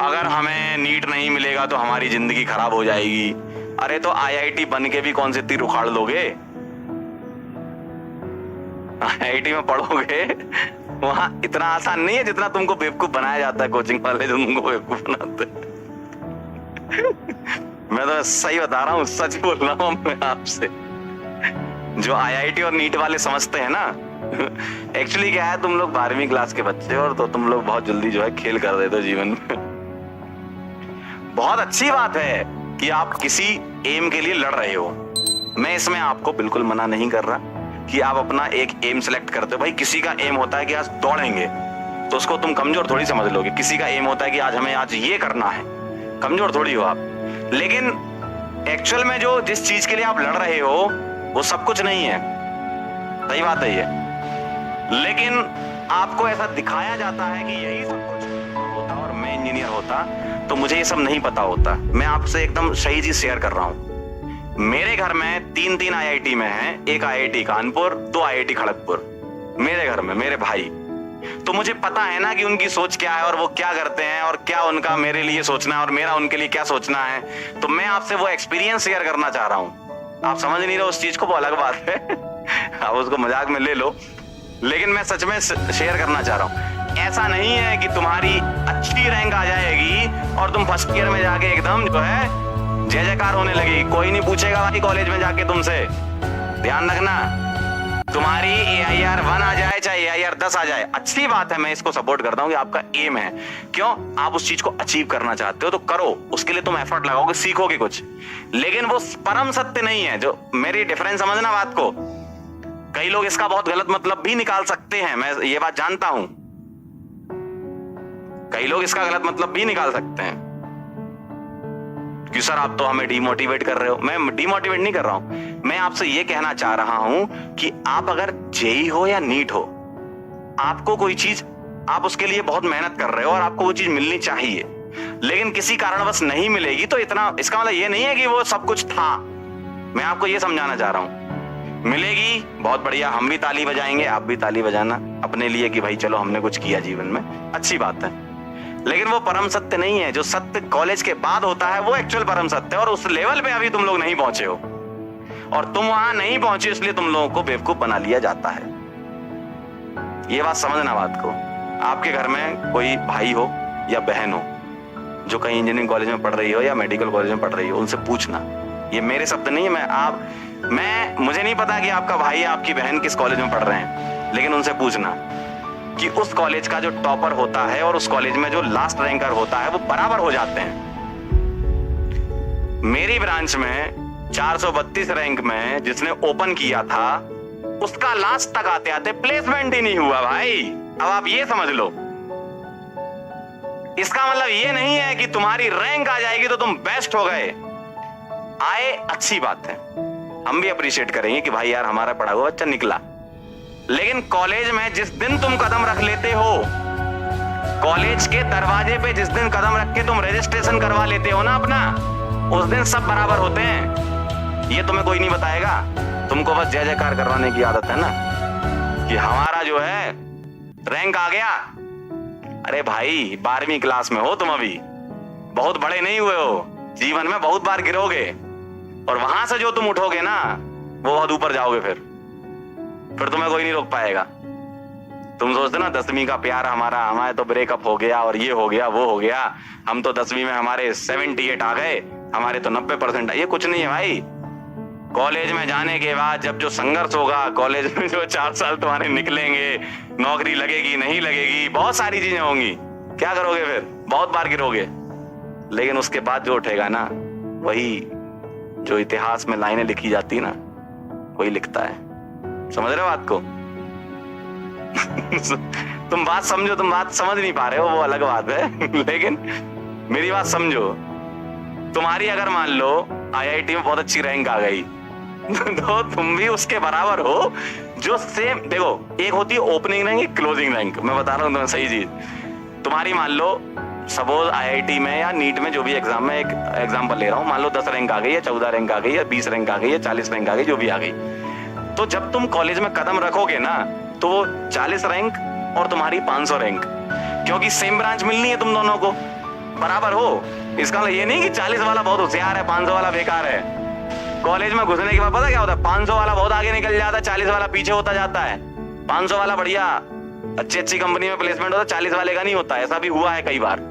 अगर हमें नीट नहीं मिलेगा तो हमारी जिंदगी खराब हो जाएगी। अरे तो आईआईटी बन के भी कौन से तीर उखाड़ लोगे? आईआईटी में पढ़ोगे, वहां इतना आसान नहीं है जितना तुमको बेवकूफ बनाया जाता है कोचिंग वाले जो तुमको बेवकूफ बनाते हैं। मैं तो सही बता रहा हूँ, सच बोल रहा हूँ मैं आपसे। जो आईआईटी और नीट वाले समझते हैं ना, एक्चुअली क्या है, तुम लोग 12वीं क्लास के बच्चे हो और तो तुम लोग बहुत जल्दी जो है खेल कर देते हो जीवन में। बहुत अच्छी बात है कि आप किसी एम के लिए लड़ रहे हो। मैं इसमें आपको बिल्कुल मना नहीं कर रहा कि आप अपना एक एम सेलेक्ट करते हो। भाई किसी का एम होता है कि आज दौड़ेंगे, तो उसको तुम कमजोर थोड़ी समझ लोगे। किसी का एम होता है कि आज हमें आज ये करना है, कमजोर थोड़ी हो आप। लेकिन एक्चुअल में जो जिस चीज के लिए आप लड़ रहे हो वो सब कुछ नहीं है। सही बात है ये, लेकिन आपको ऐसा दिखाया जाता है कि यही सब कुछ होता। और मैं इंजीनियर होता तो मुझे ये सब नहीं पता होता। मैं आपसे एकदम सही चीज शेयर कर रहा हूं। मेरे घर में तीन आईआईटी में है, एक आईआईटी कानपुर, 2 आईआईटी खड़गपुर। मेरे घर में मेरे भाई, तो मुझे पता है ना कि उनकी सोच क्या है और वो क्या करते हैं और क्या उनका मेरे लिए सोचना है और मेरा उनके लिए क्या सोचना है। तो मैं आपसे वो एक्सपीरियंस शेयर करना चाह रहा हूँ। आप समझ नहीं रहे उस चीज को, वो अलग बात है। आप उसको मजाक में ले लो, लेकिन मैं सच में शेयर करना चाह रहा हूँ। ऐसा नहीं है कि तुम्हारी अच्छी रैंक आ जाएगी और तुम फर्स्ट ईयर में जाके एकदम जो है जय जयकार होने लगेगी। कोई नहीं पूछेगा भाई कॉलेज में जाके तुमसे। ध्यान रखना, तुम्हारी AIR 1 आ जाए चाहे AIR 10 आ जाए, अच्छी बात है, मैं इसको सपोर्ट करता हूँ कि आपका एम है। क्यों? आप उस चीज को अचीव करना चाहते हो तो करो, उसके लिए तुम एफर्ट लगाओगे, सीखोगे कुछ। लेकिन वो परम सत्य नहीं है। जो मेरी डिफरेंस समझना बात को, कई लोग इसका बहुत गलत मतलब भी निकाल सकते हैं, मैं ये बात जानता हूं। कई लोग इसका गलत मतलब भी निकाल सकते हैं कि सर आप तो हमें डिमोटिवेट कर रहे हो। मैं डिमोटिवेट नहीं कर रहा हूं, मैं आपसे ये कहना चाह रहा हूं कि आप अगर जेई हो या नीट हो, आपको कोई चीज, आप उसके लिए बहुत मेहनत कर रहे हो और आपको वो चीज मिलनी चाहिए, लेकिन किसी कारणवश नहीं मिलेगी तो इतना, इसका मतलब ये नहीं है कि वो सब कुछ था। मैं आपको ये समझाना चाह रहा हूं, मिलेगी बहुत बढ़िया, हम भी ताली बजाएंगे, आप भी ताली बजाना अपने लिए कि भाई चलो हमने कुछ किया जीवन में, अच्छी बात है। लेकिन वो परम सत्य नहीं है। जो सत्य कॉलेज के बाद होता है वो एक्चुअल परम सत्य है, और उस लेवल पे अभी तुम लोग नहीं पहुंचे हो, और तुम वहां नहीं पहुंचे इसलिए तुम लोगों को बेवकूफ बना लिया जाता है। ये बात समझना बात को। आपके घर में कोई भाई हो या बहन हो जो कहीं इंजीनियरिंग कॉलेज में पढ़ रही हो या मेडिकल कॉलेज में पढ़ रही हो, उनसे पूछना, ये मेरे शब्द नहीं है, मुझे नहीं पता कि आपका भाई या आपकी बहन किस कॉलेज में पढ़ रहे हैं, लेकिन उनसे पूछना कि उस कॉलेज का जो टॉपर होता है और उस कॉलेज में जो लास्ट रैंकर होता है वो बराबर हो जाते हैं। मेरी ब्रांच में 432 रैंक में जिसने ओपन किया था, उसका लास्ट तक आते आते प्लेसमेंट ही नहीं हुआ भाई। अब आप ये समझ लो, इसका मतलब ये नहीं है कि तुम्हारी रैंक आ जाएगी तो तुम बेस्ट हो गए। आए, अच्छी बात है, हम भी अप्रिशिएट करेंगे कि भाई यार हमारा पढ़ा हुआ बच्चा निकला। लेकिन कॉलेज में जिस दिन तुम कदम रख लेते हो, कॉलेज के दरवाजे पे जिस दिन कदम रख के तुम रजिस्ट्रेशन करवा लेते हो ना अपना, उस दिन सब बराबर होते हैं। ये तुम्हें कोई नहीं बताएगा, तुमको बस जय जयकार करवाने की आदत है ना कि हमारा जो है रैंक आ गया। अरे भाई 12वीं क्लास में हो तुम, अभी बहुत बड़े नहीं हुए हो, जीवन में बहुत बार गिरोगे और वहां से जो तुम उठोगे ना वो बहुत ऊपर जाओगे। फिर तुम्हें कोई नहीं रोक पाएगा। तुम सोचते ना 10वीं का प्यार हमारे तो ब्रेकअप हो गया और ये हो गया वो हो गया, हम तो 10वीं में हमारे 78 आ गए, हमारे तो 90% ये कुछ नहीं है भाई। कॉलेज में जाने के बाद जब जो संघर्ष होगा, कॉलेज में जो 4 साल तुम्हारे निकलेंगे, नौकरी लगेगी नहीं लगेगी, बहुत सारी चीजें होंगी, क्या करोगे फिर? बहुत बार गिरोगे, लेकिन उसके बाद जो उठेगा ना, वही जो इतिहास में लाइनें लिखी जाती ना, वही लिखता है। समझ रहे हो बात को? तुम बात समझो, तुम बात समझ नहीं पा रहे हो वो अलग बात है, लेकिन मेरी बात समझो। तुम्हारी अगर मान लो आईआईटी में बहुत अच्छी रैंक आ गई तो तुम भी उसके बराबर हो जो सेम, देखो एक होती है ओपनिंग रैंक, एक क्लोजिंग रैंक। मैं बता रहा हूँ तुम्हें सही चीज। तुम्हारी मान लो सपोज आईआईटी में या नीट में जो भी एग्जाम में, एक एग्जाम्पल ले रहा हूँ, मान लो 10 रैंक आ गई या 14 रैंक आ गई या 20 रैंक आ गई या 40 रैंक आ गई, जो भी आ गई, तो जब तुम कॉलेज में कदम रखोगे ना तो वो 40 रैंक और तुम्हारी 500 रैंक, क्योंकि सेम ब्रांच मिलनी है तुम दोनों को, बराबर हो। इसका मतलब ये नहीं कि 40 वाला बहुत होशियार है, 500 वाला बेकार है। कॉलेज में घुसने के बाद पता क्या होता है, 500 वाला बहुत आगे निकल जाता है, 40 वाला पीछे होता जाता है। 500 वाला बढ़िया अच्छी कंपनी में प्लेसमेंट होता है, 40 वाले का नहीं होता। ऐसा भी हुआ है कई बार।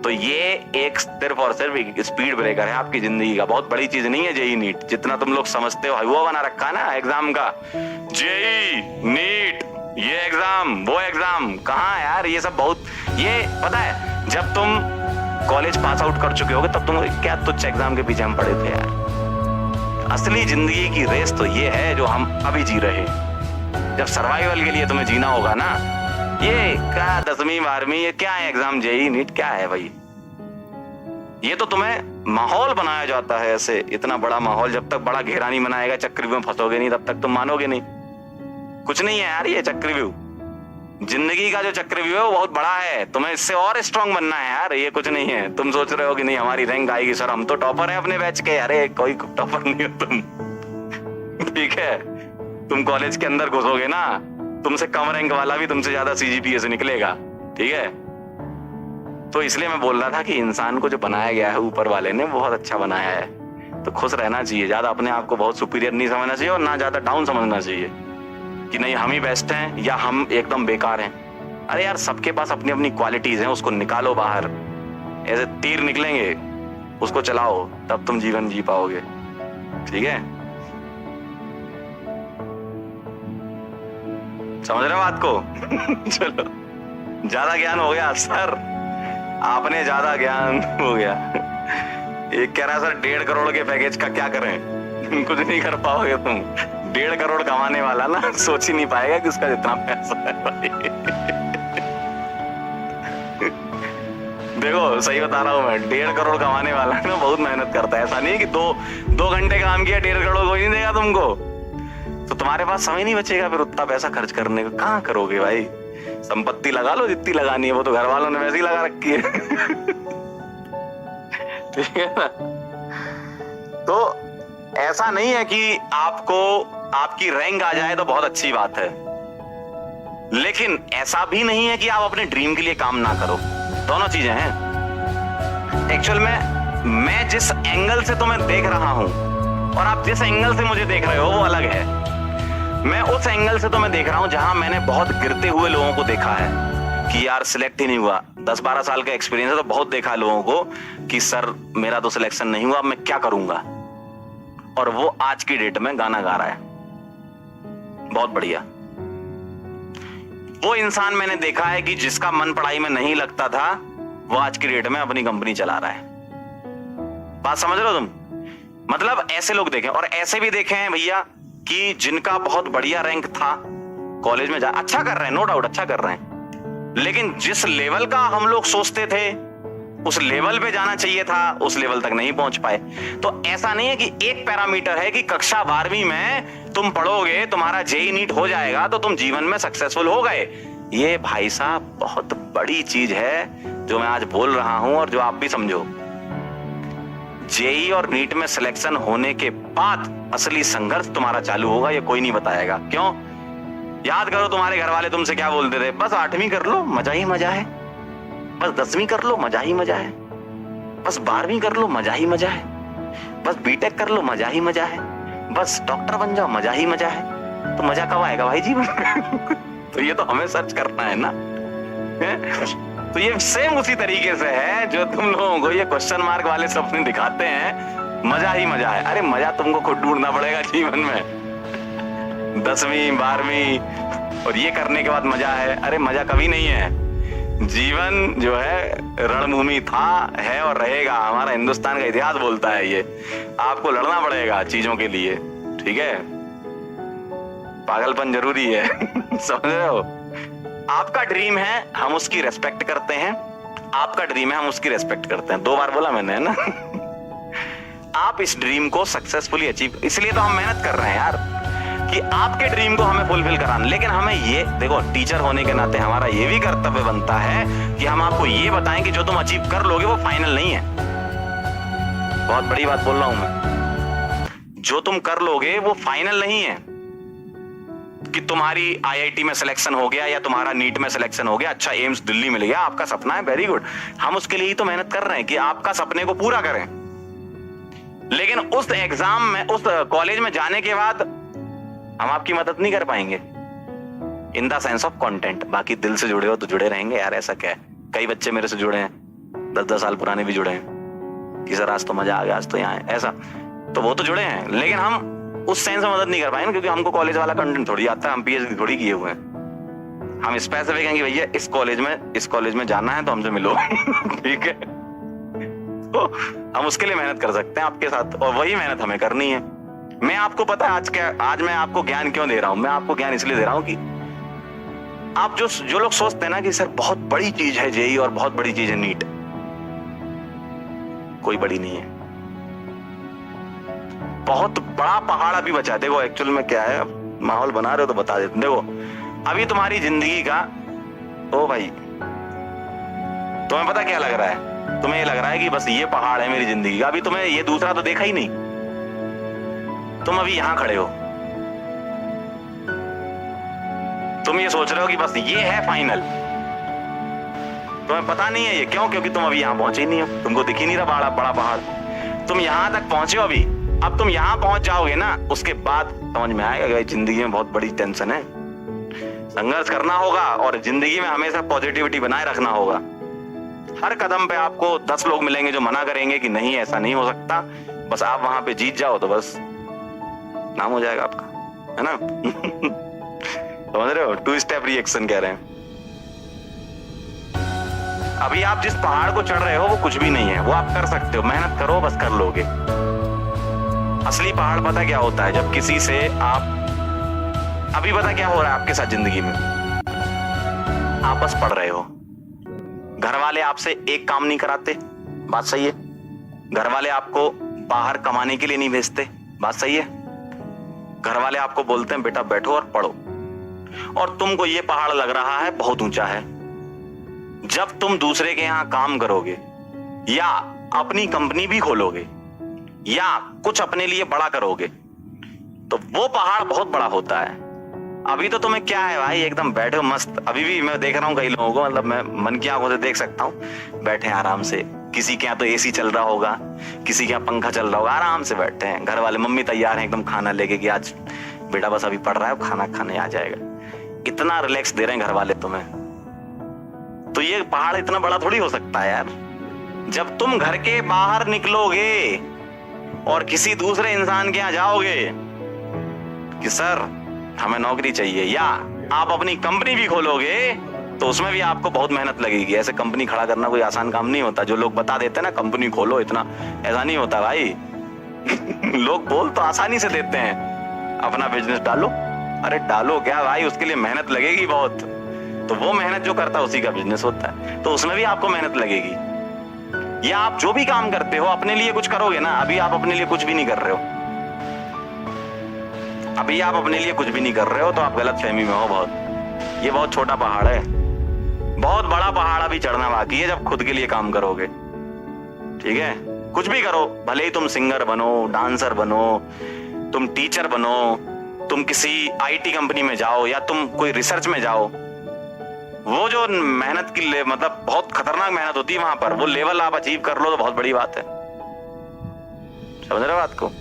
तो ये एक सिर्फ और सिर्फ एक स्पीड ब्रेकर है आपकी जिंदगी का, बहुत बड़ी चीज नहीं है जेई नीट जितना तुम लोग समझते हो। वो बना रखा है ना एग्जाम का, जेई नीट, ये एग्जाम वो एग्जाम। कहाँ है यार ये सब, बहुत ये पता है जब तुम कॉलेज पास आउट कर चुके होगे तब तुम क्या तुच्छ एग्जाम के पीछे हम पड़े थे यार। असली जिंदगी की रेस तो ये है जो हम अभी जी रहे। जब सर्वाइवल के लिए तुम्हें जीना होगा ना, ये क्या 10वीं 12वीं ये क्या है एग्जाम, जेई नीट क्या है भाई। ये तो तुम्हें माहौल बनाया जाता है ऐसे, इतना बड़ा माहौल। जब तक बड़ा घेरा नहीं बनाएगा, चक्रव्यूह में फंसोगे नहीं, तब तक तुम मानोगे नहीं। कुछ नहीं है यार ये चक्रव्यूह, जिंदगी का जो चक्रव्यूह है वो बहुत बड़ा है। तुम्हें इससे और स्ट्रांग बनना है यार, ये कुछ नहीं है। तुम सोच रहे हो कि नहीं हमारी रैंक आएगी सर, हम तो टॉपर हैं अपने बैच के। अरे कोई टॉपर नहीं हो तुम, ठीक है। तुम कॉलेज के अंदर घुसोगे ना, तुमसे कम रैंक वाला भी तुमसे ज्यादा सीजीपीए से निकलेगा, ठीक है। तो इसलिए मैं बोल रहा था कि इंसान को जो बनाया गया है ऊपर वाले ने बहुत अच्छा बनाया है, तो खुश रहना चाहिए। ज्यादा अपने आप को बहुत सुपीरियर नहीं समझना चाहिए और ना ज्यादा डाउन समझना चाहिए कि नहीं हम ही बेस्ट हैं या हम एकदम बेकार हैं। अरे यार सबके पास अपनी अपनी क्वालिटीज हैं, उसको निकालो बाहर। ऐसे तीर निकलेंगे, उसको चलाओ, तब तुम जीवन जी पाओगे, ठीक है। समझ रहे हो बात को? चलो ज्यादा ज्ञान हो गया सर, आपने ज्यादा ज्ञान हो गया। एक कह रहा सर 1.5 करोड़ के पैकेज का क्या करें? कुछ नहीं कर पाओगे तुम। 1.5 करोड़ कमाने वाला ना सोच ही नहीं पाएगा कि उसका जितना पैसा है भाई। देखो सही बता रहा हूं मैं, 1.5 करोड़ कमाने वाला ना बहुत मेहनत करता है। ऐसा नहीं है कि दो घंटे काम किया 1.5 करोड़ कोई नहीं देगा तुमको। तो तुम्हारे पास समय नहीं बचेगा फिर उतना पैसा खर्च करने को। कहाँ करोगे भाई? संपत्ति लगा लो जितनी लगानी है, वो तो घर वालों ने वैसे ही लगा रखी है। ठीक है ना। तो ऐसा नहीं है कि आपको आपकी रैंक आ जाए तो बहुत अच्छी बात है, लेकिन ऐसा भी नहीं है कि आप अपने ड्रीम के लिए काम ना करो। दोनों चीजें हैं। एक्चुअल में मैं जिस एंगल से तुम्हें देख रहा हूं और आप जिस एंगल से मुझे देख रहे हो वो अलग है। मैं उस एंगल से तुम्हें देख रहा हूं जहां मैंने बहुत गिरते हुए लोगों को देखा है कि यार सिलेक्ट ही नहीं हुआ। 10-12 साल का एक्सपीरियंस है तो बहुत देखा है लोगों को कि सर मेरा तो सिलेक्शन नहीं हुआ, मैं क्या करूंगा। और वो आज की डेट में गाना गा रहा है, बहुत बढ़िया। वो इंसान मैंने देखा है कि जिसका मन पढ़ाई में नहीं लगता था वो आज की डेट में अपनी कंपनी चला रहा है। बात समझ रहे हो तुम? मतलब ऐसे लोग देखे और ऐसे भी देखे हैं भैया कि जिनका बहुत बढ़िया रैंक था, कॉलेज में जा अच्छा कर रहे हैं, नो डाउट अच्छा कर रहे हैं, लेकिन जिस लेवल का हम लोग सोचते थे उस लेवल पे जाना चाहिए था, उस लेवल तक नहीं पहुंच पाए। तो ऐसा नहीं है कि एक पैरामीटर है कि कक्षा 12वीं में तुम पढ़ोगे, तुम्हारा जेई नीट हो जाएगा तो तुम जीवन में सक्सेसफुल हो गए। ये भाई साहब बहुत बड़ी चीज है जो मैं आज बोल रहा हूं और जो आप भी समझो। जेई और नीट में सिलेक्शन होने के बाद असली संघर्ष तुम्हारा चालू होगा, ये कोई नहीं बताएगा। क्यों? याद करो तुम्हारे घर वाले तुमसे क्या बोलते थे, बस 8वीं कर लो मजा ही मजा है, बस 10वीं कर लो मजा ही मजा है, बस 12वीं कर लो मजा ही मजा है, बस बीटेक कर लो मजा ही मजा है, बस डॉक्टर बन जाओ मजा ही मजा है। तो मजा कब आएगा भाई जीवन में? तो ये तो हमें सर्च करना है ना। तो ये सेम उसी तरीके से है जो तुम लोगों को ये क्वेश्चन मार्क वाले सपने दिखाते हैं, मजा ही मजा है। अरे मजा तुमको खुद ढूंढना पड़ेगा जीवन में। 10वीं 12वीं और ये करने के बाद मजा है, अरे मजा कभी नहीं है। जीवन जो है रणभूमि था, है और रहेगा। हमारा हिंदुस्तान का इतिहास बोलता है ये। आपको लड़ना पड़ेगा चीजों के लिए, ठीक है। पागलपन जरूरी है। समझ रहे हो? आपका ड्रीम है, हम उसकी रेस्पेक्ट करते हैं। आपका ड्रीम है, हम उसकी रेस्पेक्ट करते हैं। 2 बार बोला मैंने, है ना। आप इस ड्रीम को सक्सेसफुली अचीव, इसलिए तो हम मेहनत कर रहे हैं यार कि आपके ड्रीम को हमें फुलफिल कराना। लेकिन हमें ये देखो, टीचर होने के नाते हमारा ये भी कर्तव्य बनता है कि हम आपको ये बताएं कि जो तुम अचीव कर लोगे वो फाइनल नहीं है। बहुत बड़ी बात बोल रहा हूं मैं, जो तुम कर लोगे वो फाइनल नहीं है। कि तुम्हारी आईआईटी में सिलेक्शन हो गया या तुम्हारा नीट में सिलेक्शन हो गया, अच्छा एम्स दिल्ली मिल गया, आपका सपना है, वेरी गुड। हम उसके लिए ही तो मेहनत कर रहे हैं कि आपका सपने को पूरा करें। लेकिन उस एग्जाम में, उस कॉलेज में जाने के बाद हम आपकी मदद नहीं कर पाएंगे in the sense of content. बाकी दिल से जुड़े हो तो जुड़े रहेंगे यार, ऐसा क्या है। कई बच्चे मेरे से जुड़े हैं, 10-10 साल पुराने भी जुड़े हैं कि सर आज तो मजा आ गया, आज तो यहाँ है, ऐसा, तो वो तो जुड़े हैं। लेकिन हम उस सेंस में मदद नहीं कर पाएंगे क्योंकि हमको कॉलेज वाला कंटेंट थोड़ी आता है, हम पीएचडी थोड़ी किए हुए हैं। हम स्पेसिफिक हैं कि भैया इस कॉलेज में जाना है तो हमसे मिलो ठीक है, तो हम उसके लिए मेहनत कर सकते हैं आपके साथ, और वही मेहनत हमें करनी है। मैं आपको पता है आज मैं आपको ज्ञान क्यों दे रहा हूं? मैं आपको ज्ञान इसलिए दे रहा हूं कि आप जो लोग सोचते हैं ना कि सर बहुत बड़ी चीज है जेई और बहुत बड़ी चीज है नीट, कोई बड़ी नहीं है। बहुत बड़ा पहाड़ अभी बचा है। देखो एक्चुअल में क्या है, माहौल बना रहे हो तो बता देते। देखो अभी तुम्हारी जिंदगी का, ओ भाई तुम्हें पता क्या लग रहा है? तुम्हें ये लग रहा है कि बस ये पहाड़ है मेरी जिंदगी का। अभी तुम्हें ये दूसरा तो देखा ही नहीं, तुम अभी यहां खड़े हो, तुम ये सोच रहे हो कि बस ये है फाइनल। तुम्हें पता नहीं है ये क्यों? क्योंकि तुम अभी यहां पहुंचे ही नहीं हो, तुमको दिख ही नहीं रहा बड़ा पहाड़। तुम यहां तक पहुंचे हो अभी, अब तुम यहां पहुंच जाओगे ना, उसके बाद समझ में आएगा कि जिंदगी में बहुत बड़ी टेंशन है, संघर्ष करना होगा और जिंदगी में हमेशा पॉजिटिविटी बनाए रखना होगा। हर कदम पे आपको 10 लोग मिलेंगे जो मना करेंगे कि नहीं ऐसा नहीं हो सकता, बस आप वहां पे जीत जाओ तो बस नाम हो जाएगा आपका, है ना समझ रहे हो? 2 स्टेप रिएक्शन कह रहे हैं। अभी आप जिस पहाड़ को चढ़ रहे हो वो कुछ भी नहीं है, वो आप कर सकते हो, मेहनत करो बस कर लोगे। असली पहाड़ पता क्या होता है? जब किसी से आप, अभी पता क्या हो रहा है आपके साथ जिंदगी में, आप बस पढ़ रहे हो, घर वाले आपसे एक काम नहीं कराते, बात सही है। घर वाले आपको बाहर कमाने के लिए नहीं भेजते, बात सही है। घर वाले आपको बोलते हैं बेटा बैठो और पढ़ो, और तुमको ये पहाड़ लग रहा है बहुत ऊंचा है। जब तुम दूसरे के यहां काम करोगे या अपनी कंपनी भी खोलोगे या कुछ अपने लिए बड़ा करोगे तो वो पहाड़ बहुत बड़ा होता है। अभी तो तुम्हें क्या है भाई, एकदम बैठे हो मस्त। अभी भी मैं देख रहा हूँ कई लोगों को, मतलब मैं मन की आंखों से देख सकता हूँ, बैठे हैं आराम से। किसी के यहाँ तो एसी चल रहा होगा, किसी के यहाँ पंखा चल रहा होगा, आराम से बैठे हैं। घर वाले, मम्मी तैयार हैं एकदम खाना लेके कि आज बेटा बस अभी पढ़ रहा है, खाना खाने आ जाएगा। इतना रिलैक्स दे रहे हैं घर वाले तुम्हें। तो ये पहाड़ इतना बड़ा थोड़ी हो सकता है यार। जब तुम घर के बाहर निकलोगे और किसी दूसरे इंसान के यहाँ जाओगे कि सर हमें नौकरी चाहिए, या आप अपनी कंपनी भी खोलोगे तो उसमें भी आपको बहुत मेहनत लगेगी। ऐसे कंपनी खड़ा करना कोई आसान काम नहीं होता। जो लोग बता देते हैं ना कंपनी खोलो, इतना ऐसा नहीं होता भाई लोग बोल तो आसानी से देते हैं अपना बिजनेस डालो, अरे डालो क्या भाई, उसके लिए मेहनत लगेगी बहुत। तो वो मेहनत जो करता है उसी का बिजनेस होता है, तो उसमें भी आपको मेहनत लगेगी। या आप जो भी काम करते हो अपने लिए कुछ करोगे ना, अभी आप अपने लिए कुछ भी नहीं कर रहे हो, अभी आप अपने लिए कुछ भी नहीं कर रहे हो तो आप गलत फहमी में हो बहुत। ये बहुत छोटा पहाड़ है, बहुत बड़ा पहाड़ अभी चढ़ना बाकी है जब खुद के लिए काम करोगे। ठीक है, कुछ भी करो, भले ही तुम सिंगर बनो, डांसर बनो, तुम टीचर बनो, तुम किसी आईटी कंपनी में जाओ या तुम कोई रिसर्च में जाओ, वो जो मेहनत की मतलब बहुत खतरनाक मेहनत होती है वहां पर, वो लेवल आप अचीव कर लो तो बहुत बड़ी बात है। समझ रहे हो बात को?